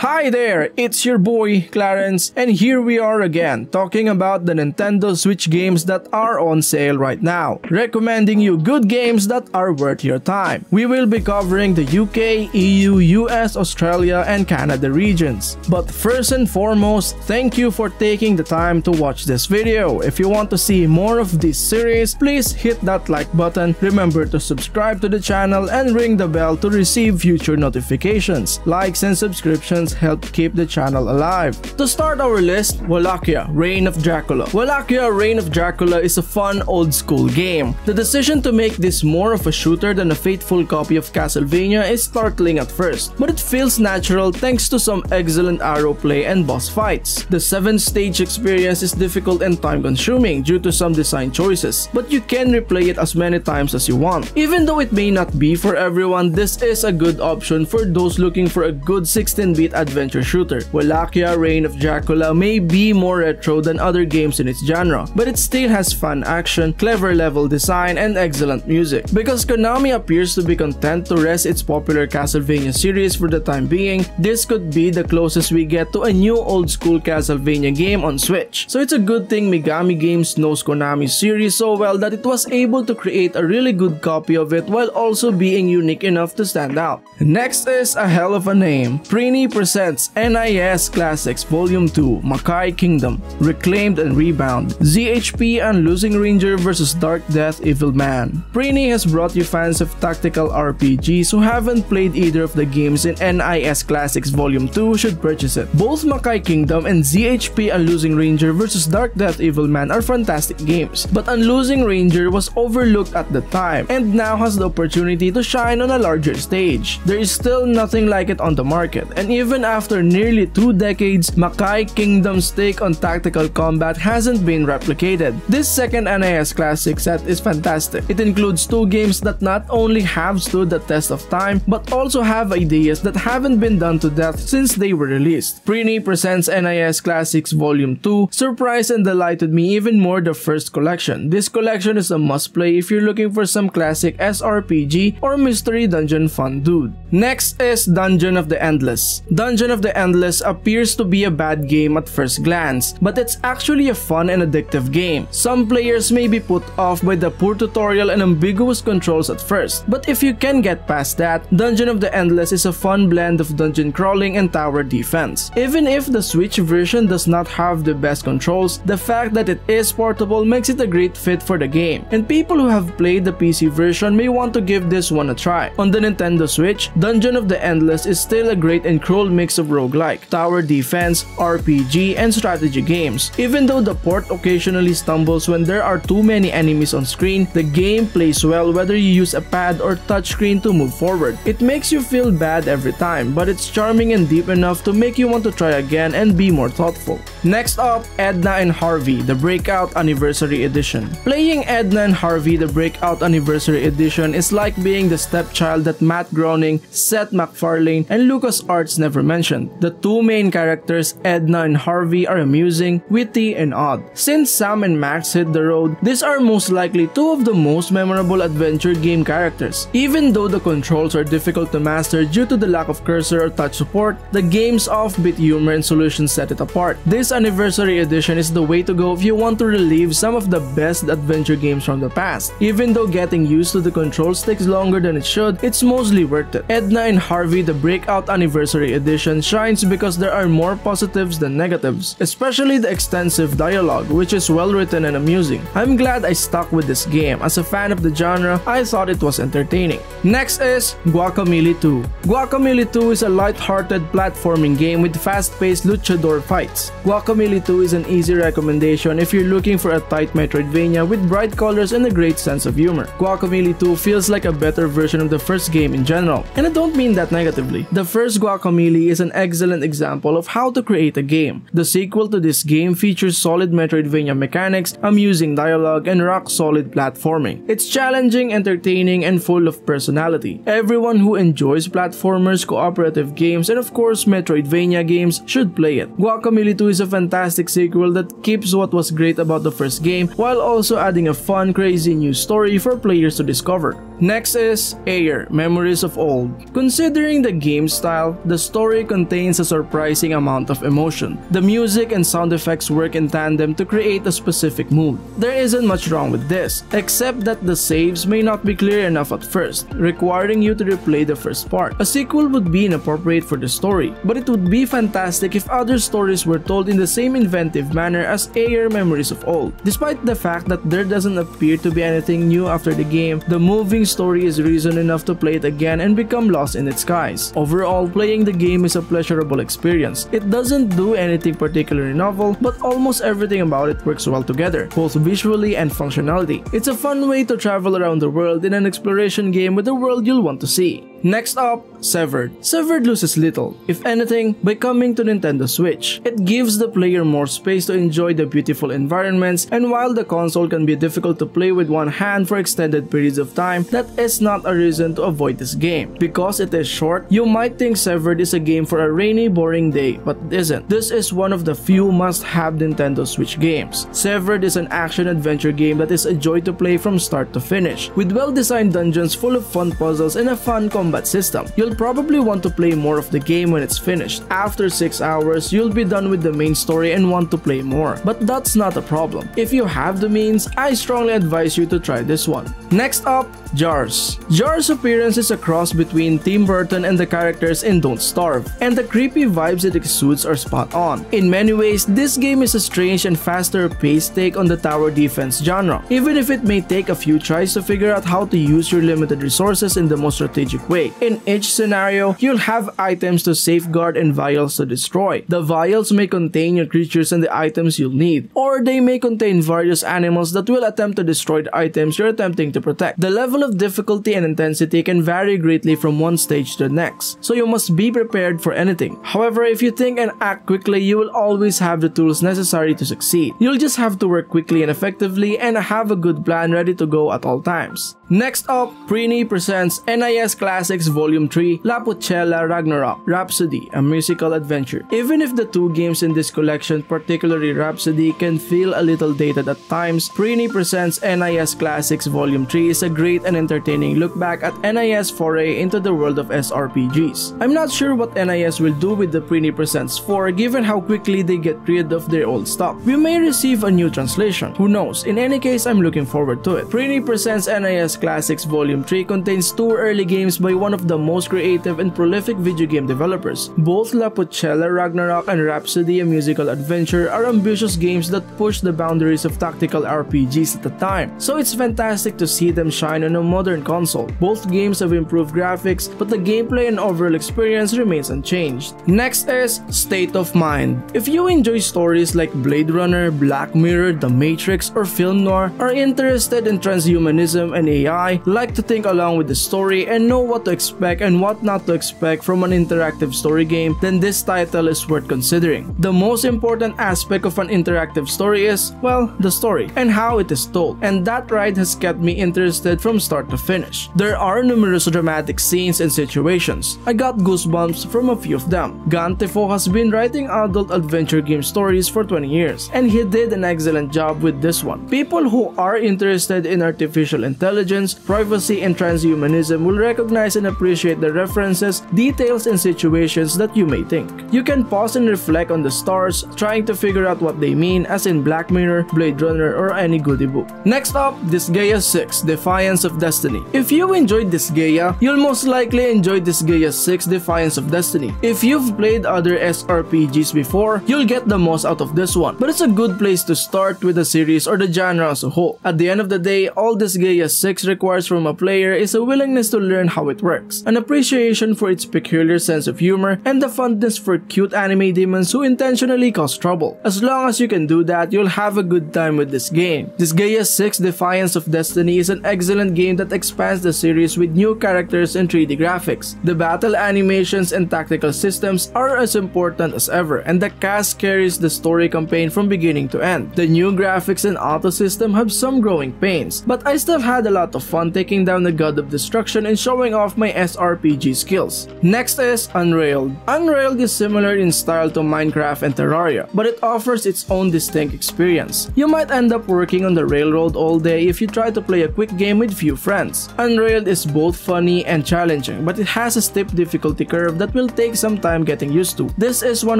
Hi there, it's your boy Clarence, and here we are again talking about the Nintendo Switch games that are on sale right now, recommending you good games that are worth your time. We will be covering the UK, EU, US, Australia, and Canada regions. But first and foremost, thank you for taking the time to watch this video. If you want to see more of this series, please hit that like button, remember to subscribe to the channel and ring the bell to receive future notifications. Likes and subscriptions help keep the channel alive. To start our list, Wallachia, Reign of Dracula. Wallachia, Reign of Dracula is a fun old school game. The decision to make this more of a shooter than a faithful copy of Castlevania is startling at first, but it feels natural thanks to some excellent arrow play and boss fights. The 7-stage experience is difficult and time-consuming due to some design choices, but you can replay it as many times as you want. Even though it may not be for everyone, this is a good option for those looking for a good 16-bit adventure shooter. Wallachia, Reign of Dracula may be more retro than other games in its genre, but it still has fun action, clever level design, and excellent music. Because Konami appears to be content to rest its popular Castlevania series for the time being, this could be the closest we get to a new old-school Castlevania game on Switch. So it's a good thing Megami Games knows Konami's series so well that it was able to create a really good copy of it while also being unique enough to stand out. Next is a hell of a name. Prinny presents NIS Classics Volume 2 Makai Kingdom, Reclaimed and Rebound, ZHP Unlosing Ranger vs Darkdeath Evilman. Prinny has brought you fans of tactical RPGs who haven't played either of the games in NIS Classics Volume 2 should purchase it. Both Makai Kingdom and ZHP Unlosing Ranger vs Darkdeath Evilman are fantastic games, but Unlosing Ranger was overlooked at the time and now has the opportunity to shine on a larger stage. There is still nothing like it on the market, and even after nearly 2 decades, Makai Kingdom's take on tactical combat hasn't been replicated. This second NIS Classic set is fantastic. It includes 2 games that not only have stood the test of time, but also have ideas that haven't been done to death since they were released. Prinny presents NIS Classics Volume 2 surprised and delighted me even more the first collection. This collection is a must-play if you're looking for some classic SRPG or mystery dungeon fun dude. Next is Dungeon of the Endless. Dungeon of the Endless appears to be a bad game at first glance, but it's actually a fun and addictive game. Some players may be put off by the poor tutorial and ambiguous controls at first, but if you can get past that, Dungeon of the Endless is a fun blend of dungeon crawling and tower defense. Even if the Switch version does not have the best controls, the fact that it is portable makes it a great fit for the game, and people who have played the PC version may want to give this one a try. On the Nintendo Switch, Dungeon of the Endless is still a great and cruel mix of roguelike, tower defense, RPG, and strategy games. Even though the port occasionally stumbles when there are too many enemies on screen, the game plays well whether you use a pad or touchscreen to move forward. It makes you feel bad every time, but it's charming and deep enough to make you want to try again and be more thoughtful. Next up, Edna and Harvey, the Breakout Anniversary Edition. Playing Edna and Harvey, the Breakout Anniversary Edition is like being the stepchild that Matt Groening, Seth MacFarlane, and LucasArts never mentioned. The 2 main characters, Edna and Harvey, are amusing, witty, and odd. Since Sam and Max hit the road, these are most likely 2 of the most memorable adventure game characters. Even though the controls are difficult to master due to the lack of cursor or touch support, the game's offbeat humor and solutions set it apart. This Anniversary Edition is the way to go if you want to relive some of the best adventure games from the past. Even though getting used to the controls takes longer than it should, it's mostly worth it. Edna and Harvey, the Breakout Anniversary Edition shines because there are more positives than negatives, especially the extensive dialogue, which is well written and amusing. I'm glad I stuck with this game. As a fan of the genre, I thought it was entertaining. Next is Guacamelee 2. Guacamelee 2 is a light-hearted platforming game with fast-paced luchador fights. Guacamelee 2 is an easy recommendation if you're looking for a tight Metroidvania with bright colors and a great sense of humor. Guacamelee 2 feels like a better version of the first game in general, and I don't mean that negatively. The first Guacamelee is an excellent example of how to create a game. The sequel to this game features solid Metroidvania mechanics, amusing dialogue, and rock-solid platforming. It's challenging, entertaining, and full of personality. Everyone who enjoys platformers, cooperative games, and of course Metroidvania games should play it. Guacamelee 2 is a fantastic sequel that keeps what was great about the first game while also adding a fun, crazy new story for players to discover. Next is AER Memories of Old. Considering the game style, the story contains a surprising amount of emotion. The music and sound effects work in tandem to create a specific mood. There isn't much wrong with this, except that the saves may not be clear enough at first, requiring you to replay the first part. A sequel would be inappropriate for the story, but it would be fantastic if other stories were told in the same inventive manner as AER Memories of Old. Despite the fact that there doesn't appear to be anything new after the game, the moving story is reason enough to play it again and become lost in its skies. Overall, playing the game is a pleasurable experience. It doesn't do anything particularly novel, but almost everything about it works well together, both visually and functionality. It's a fun way to travel around the world in an exploration game with a world you'll want to see. Next up, Severed. Severed loses little, if anything, by coming to Nintendo Switch. It gives the player more space to enjoy the beautiful environments, and while the console can be difficult to play with one hand for extended periods of time, that is not a reason to avoid this game. Because it is short, you might think Severed is a game for a rainy, boring day, but it isn't. This is one of the few must-have Nintendo Switch games. Severed is an action-adventure game that is a joy to play from start to finish, with well-designed dungeons full of fun puzzles and a fun combat system. You'll probably want to play more of the game when it's finished. After 6 hours, you'll be done with the main story and want to play more. But that's not a problem. If you have the means, I strongly advise you to try this one. Next up, Jars. Jars' appearance is a cross between Tim Burton and the characters in Don't Starve, and the creepy vibes it exudes are spot on. In many ways, this game is a strange and faster paced take on the tower defense genre, even if it may take a few tries to figure out how to use your limited resources in the most strategic way. In each scenario, you'll have items to safeguard and vials to destroy. The vials may contain your creatures and the items you'll need, or they may contain various animals that will attempt to destroy the items you're attempting to protect. The level of difficulty and intensity can vary greatly from one stage to the next, so you must be prepared for anything. However, if you think and act quickly, you will always have the tools necessary to succeed. You'll just have to work quickly and effectively and have a good plan ready to go at all times. Next up, Prinny presents NIS Classics Volume 3, La Pucelle Ragnarok, Rhapsody, a musical adventure. Even if the two games in this collection, particularly Rhapsody, can feel a little dated at times, Prinny presents NIS Classics Volume 3 is a great and entertaining look back at NIS foray into the world of SRPGs. I'm not sure what NIS will do with the Prinny Presents 4 given how quickly they get rid of their old stuff. We may receive a new translation, who knows. In any case, I'm looking forward to it. Prinny Presents NIS Classics Volume 3 contains two early games by one of the most creative and prolific video game developers. Both La Pucelle Ragnarok and Rhapsody, a musical adventure, are ambitious games that push the boundaries of tactical RPGs at the time, so it's fantastic to see them shine on a modern console. Both games have improved graphics, but the gameplay and overall experience remains unchanged. Next is State of Mind. If you enjoy stories like Blade Runner, Black Mirror, The Matrix, or film noir, are interested in transhumanism and AI, like to think along with the story and know what to expect and what not to expect from an interactive story game, then this title is worth considering. The most important aspect of an interactive story is, well, the story and how it is told, and that ride has kept me interested from start to finish. There are numerous dramatic scenes and situations. I got goosebumps from a few of them. Gantifo has been writing adult adventure game stories for 20 years, and he did an excellent job with this one. People who are interested in artificial intelligence, privacy, and transhumanism will recognize and appreciate the references, details, and situations that you may think. You can pause and reflect on the stars, trying to figure out what they mean, as in Black Mirror, Blade Runner, or any goodie book. Next up, Disgaea 6, Defiance of Destiny. If you enjoyed Disgaea, you'll most likely enjoy Disgaea 6, Defiance of Destiny. If you've played other SRPGs before, you'll get the most out of this one, but it's a good place to start with the series or the genre as a whole. At the end of the day, all Disgaea 6 requires from a player is a willingness to learn how it works, an appreciation for its peculiar sense of humor, and the fondness for cute anime demons who intentionally cause trouble. As long as you can do that, you'll have a good time with this game. Disgaea 6 Defiance of Destiny is an excellent game that expands the series with new characters and 3D graphics. The battle animations and tactical systems are as important as ever, and the cast carries the story campaign from beginning to end. The new graphics and auto system have some growing pains, but I still had a lot of fun taking down the God of Destruction and showing off off my SRPG skills. Next is Unrailed. Unrailed is similar in style to Minecraft and Terraria, but it offers its own distinct experience. You might end up working on the railroad all day if you try to play a quick game with few friends. Unrailed is both funny and challenging, but it has a steep difficulty curve that will take some time getting used to. This is one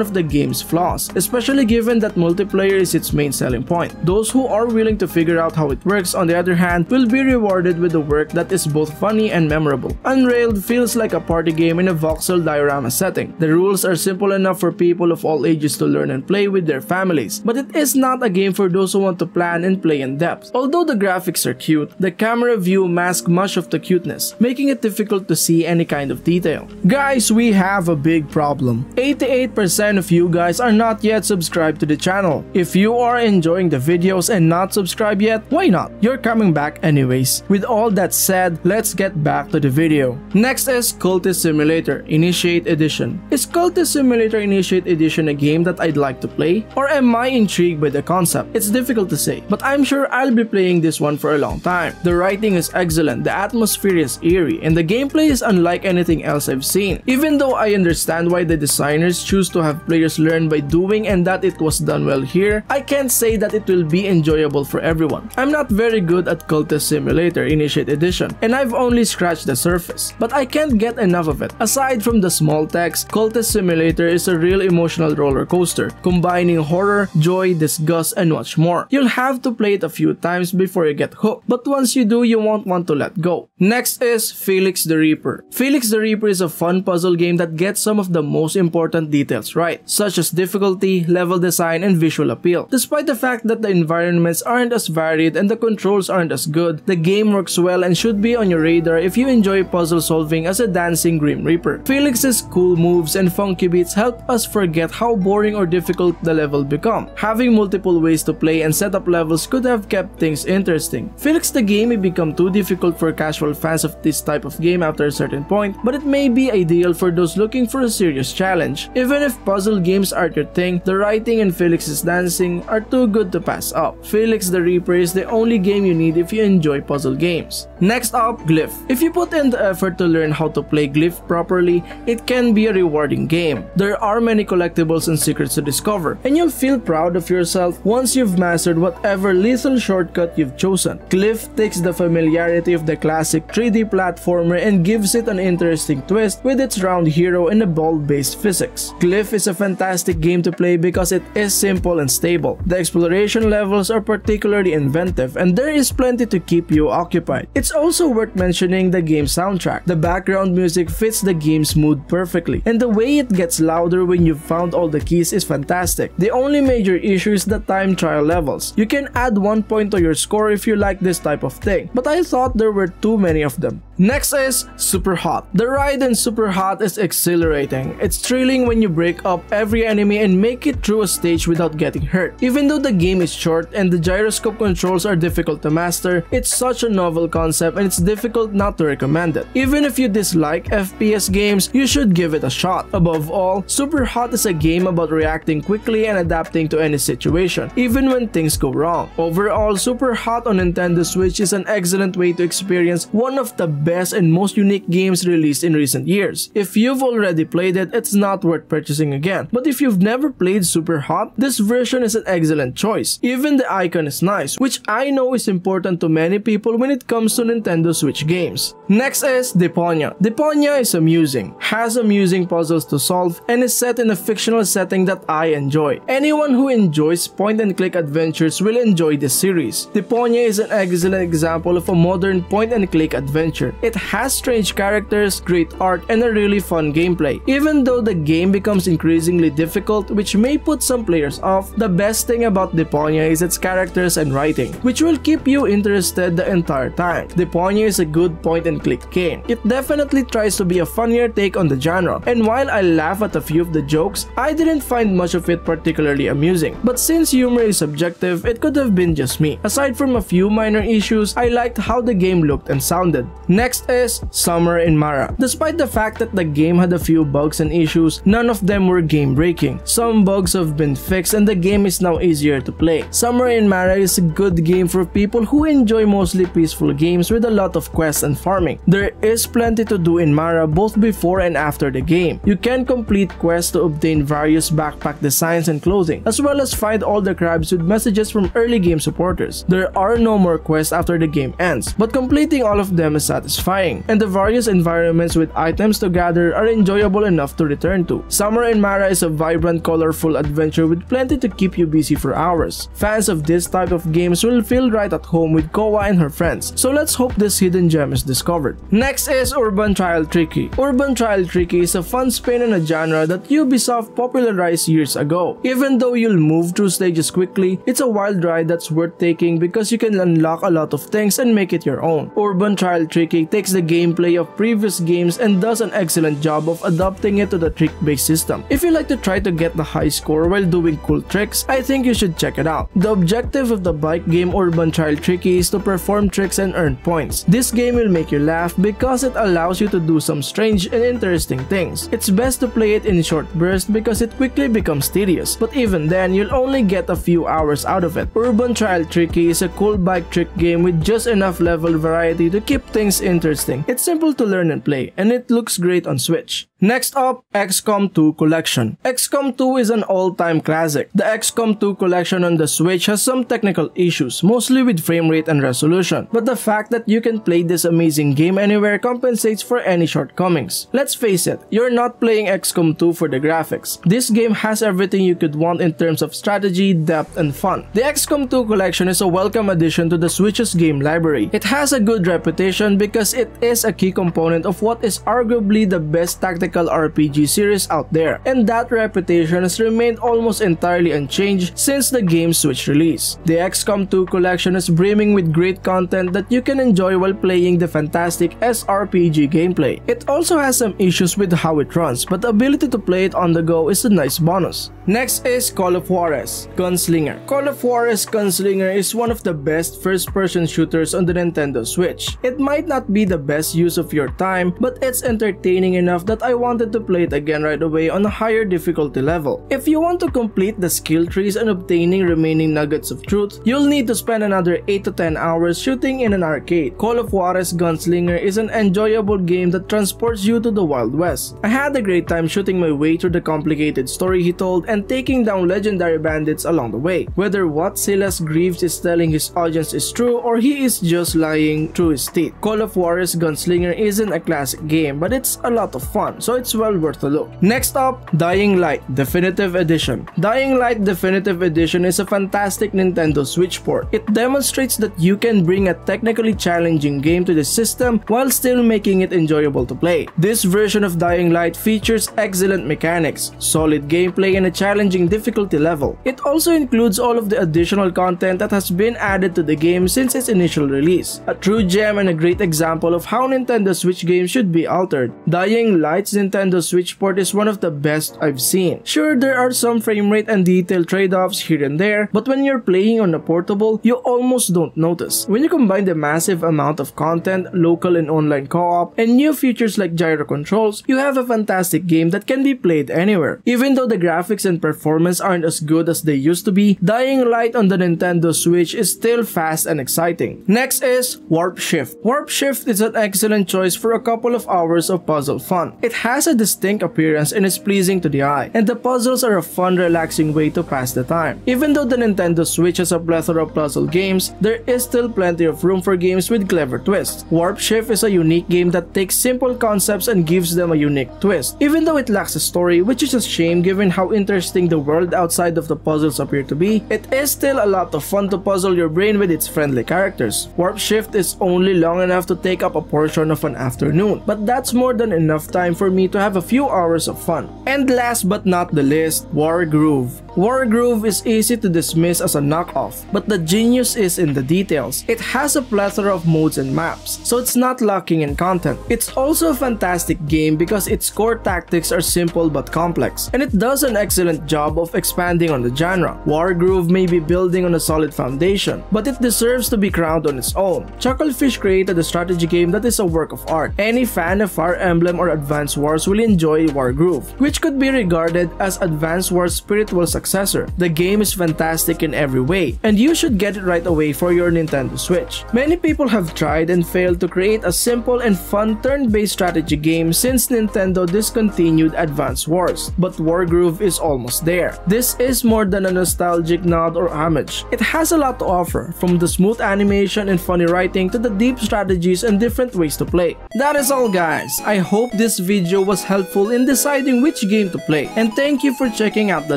of the game's flaws, especially given that multiplayer is its main selling point. Those who are willing to figure out how it works, on the other hand, will be rewarded with a work that is both funny and memorable. Unrailed feels like a party game in a voxel diorama setting. The rules are simple enough for people of all ages to learn and play with their families, but it is not a game for those who want to plan and play in depth. Although the graphics are cute, the camera view masks much of the cuteness, making it difficult to see any kind of detail. Guys, we have a big problem. 88% of you guys are not yet subscribed to the channel. If you are enjoying the videos and not subscribed yet, why not? You're coming back anyways. With all that said, let's get back to the video. Next is Cultist Simulator Initiate Edition. Is Cultist Simulator Initiate Edition a game that I'd like to play? Or am I intrigued by the concept? It's difficult to say, but I'm sure I'll be playing this one for a long time. The writing is excellent, the atmosphere is eerie, and the gameplay is unlike anything else I've seen. Even though I understand why the designers choose to have players learn by doing and that it was done well here, I can't say that it will be enjoyable for everyone. I'm not very good at Cultist Simulator Initiate Edition, and I've only scratched the surface, but I can't get enough of it. Aside from the small text, Cultist Simulator is a real emotional roller coaster, combining horror, joy, disgust, and much more. You'll have to play it a few times before you get hooked, but once you do, you won't want to let go. Next is Felix the Reaper. Felix the Reaper is a fun puzzle game that gets some of the most important details right, such as difficulty, level design, and visual appeal. Despite the fact that the environments aren't as varied and the controls aren't as good, the game works well and should be on your radar if you enjoy puzzle solving as a dancing Grim Reaper. Felix's cool moves and funky beats help us forget how boring or difficult the level become. Having multiple ways to play and set up levels could have kept things interesting. Felix the game may become too difficult for casual fans of this type of game after a certain point, but it may be ideal for those looking for a serious challenge. Even if puzzle games aren't your thing, the writing and Felix's dancing are too good to pass up. Felix the Reaper is the only game you need if you enjoy puzzle games. Next up, Glyph. If you put in the effort to learn how to play Glyph properly, it can be a rewarding game. There are many collectibles and secrets to discover, and you'll feel proud of yourself once you've mastered whatever lethal shortcut you've chosen. Glyph takes the familiarity of the classic 3D platformer and gives it an interesting twist with its round hero and a ball-based physics. Glyph is a fantastic game to play because it is simple and stable. The exploration levels are particularly inventive, and there is plenty to keep you occupied. It's also worth mentioning the game's soundtrack. The background music fits the game's mood perfectly, and the way it gets louder when you've found all the keys is fantastic. The only major issue is the time trial levels. You can add 1 point to your score if you like this type of thing, but I thought there were too many of them. Next is SUPERHOT. The ride in SUPERHOT is exhilarating. It's thrilling when you break up every enemy and make it through a stage without getting hurt. Even though the game is short and the gyroscope controls are difficult to master, it's such a novel concept and it's difficult not to recommend it. Even if you dislike FPS games, you should give it a shot. Above all, SUPERHOT is a game about reacting quickly and adapting to any situation, even when things go wrong. Overall, SUPERHOT on Nintendo Switch is an excellent way to experience one of the best and most unique games released in recent years. If you've already played it, it's not worth purchasing again. But if you've never played SUPERHOT, this version is an excellent choice. Even the icon is nice, which I know is important to many people when it comes to Nintendo Switch games. Next is Deponia. Deponia is amusing, has amusing puzzles to solve, and is set in a fictional setting that I enjoy. Anyone who enjoys point-and-click adventures will enjoy this series. Deponia is an excellent example of a modern point-and-click adventure. It has strange characters, great art, and a really fun gameplay. Even though the game becomes increasingly difficult, which may put some players off, the best thing about Deponia is its characters and writing, which will keep you interested the entire time. Deponia is a good point-and-click game. It definitely tries to be a funnier take on the genre, and while I laugh at a few of the jokes, I didn't find much of it particularly amusing. But since humor is subjective, it could have been just me. Aside from a few minor issues, I liked how the game looked and sounded. Next is Summer in Mara. Despite the fact that the game had a few bugs and issues, none of them were game-breaking. Some bugs have been fixed and the game is now easier to play. Summer in Mara is a good game for people who enjoy mostly peaceful games with a lot of quests and farming. There is plenty to do in Mara both before and after the game. You can complete quests to obtain various backpack designs and clothing, as well as find all the crabs with messages from early game supporters. There are no more quests after the game ends, but completing all of them is satisfying, and the various environments with items to gather are enjoyable enough to return to. Summer in Mara is a vibrant, colorful adventure with plenty to keep you busy for hours. Fans of this type of games will feel right at home with Koa and her friends, so let's hope this hidden gem is discovered. Next is Urban Trial Tricky. Urban Trial Tricky is a fun spin on a genre that Ubisoft popularized years ago. Even though you'll move through stages quickly, it's a wild ride that's worth taking because you can unlock a lot of things and make it your own. Urban Trial Tricky takes the gameplay of previous games and does an excellent job of adapting it to the trick-based system. If you like to try to get the high score while doing cool tricks, I think you should check it out. The objective of the bike game Urban Trial Tricky is to perform tricks and earn points. This game will make you laugh because it allows you to do some strange and interesting things. It's best to play it in short bursts because it quickly becomes tedious, but even then you'll only get a few hours out of it. Urban Trial Tricky is a cool bike trick game with just enough level variety to keep things interesting. It's simple to learn and play, and it looks great on Switch. Next up, XCOM 2 Collection. XCOM 2 is an all-time classic. The XCOM 2 Collection on the Switch has some technical issues, mostly with frame rate and resolution, but the fact that you can play this amazing game anywhere compensates for any shortcomings. Let's face it, you're not playing XCOM 2 for the graphics. This game has everything you could want in terms of strategy, depth, and fun. The XCOM 2 Collection is a welcome addition to the Switch's game library. It has a good reputation because it is a key component of what is arguably the best tactical RPG series out there, and that reputation has remained almost entirely unchanged since the game's Switch release. The XCOM 2 Collection is brimming with great content that you can enjoy while playing the fantastic SRPG gameplay. It also has some issues with how it runs, but the ability to play it on the go is a nice bonus. Next is Call of Juarez Gunslinger. Call of Juarez Gunslinger is one of the best first-person shooters on the Nintendo Switch. It might not be the best use of your time, but it's entertaining enough that I wanted to play it again right away on a higher difficulty level. If you want to complete the skill trees and obtaining remaining nuggets of truth, you'll need to spend another 8 to 10 hours shooting in an arcade. Call of Juarez Gunslinger is an enjoyable game that transports you to the Wild West. I had a great time shooting my way through the complicated story he told and taking down legendary bandits along the way. Whether what Silas Greaves is telling his audience is true or he is just lying through his teeth. Call of Juarez Gunslinger isn't a classic game, but it's a lot of fun, so it's well worth a look. Next up, Dying Light Definitive Edition. Dying Light Definitive Edition is a fantastic Nintendo Switch port. It demonstrates that you can bring a technically challenging game to the system while still making it enjoyable to play. This version of Dying Light features excellent mechanics, solid gameplay, and a challenging difficulty level. It also includes all of the additional content that has been added to the game since its initial release. A true gem and a great example of how Nintendo Switch games should be altered. Dying Light's Nintendo Switch port is one of the best I've seen. Sure, there are some frame rate and detail trade-offs here and there, but when you're playing on a portable, you almost don't notice. When you combine the massive amount of content, local and online co-op, and new features like gyro controls, you have a fantastic game that can be played anywhere. Even though the graphics and performance aren't as good as they used to be, Dying Light on the Nintendo Switch is still fast and exciting. Next is Warp Shift. Warp Shift is an excellent choice for a couple of hours of puzzle fun. It has a distinct appearance and is pleasing to the eye, and the puzzles are a fun, relaxing way to pass the time. Even though the Nintendo Switch has a plethora of puzzle games, there is still plenty of room for games with clever twists. Warp Shift is a unique game that takes simple concepts and gives them a unique twist, even though it lacks a story, which is a shame given how interesting the world outside of the puzzles appear to be. It is still a lot of fun to puzzle your brain with its friendly characters. Warp Shift is only long enough to take up a portion of an afternoon, but that's more than enough time for me to have a few hours of fun. And last but not the least, Wargroove. Wargroove is easy to dismiss as a knockoff, but the genius is in the details. It has a plethora of modes and maps, so it's not lacking in content. It's also a fantastic game because its core tactics are simple but complex, and it does an excellent job of expanding on the genre. Wargroove may be building on a solid foundation, but it deserves to be crowned on its own. Chucklefish created a strategy strategy game that is a work of art. Any fan of Fire Emblem or Advance Wars will enjoy Wargroove, which could be regarded as Advance Wars' spiritual successor. The game is fantastic in every way, and you should get it right away for your Nintendo Switch. Many people have tried and failed to create a simple and fun turn-based strategy game since Nintendo discontinued Advance Wars, but Wargroove is almost there. This is more than a nostalgic nod or homage. It has a lot to offer, from the smooth animation and funny writing to the deep strategies and different ways to play. That is all, guys. I hope this video was helpful in deciding which game to play, and thank you for checking out the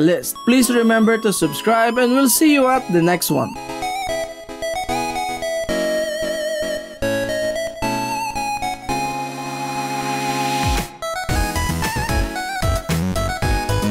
list. Please remember to subscribe, and we'll see you at the next one.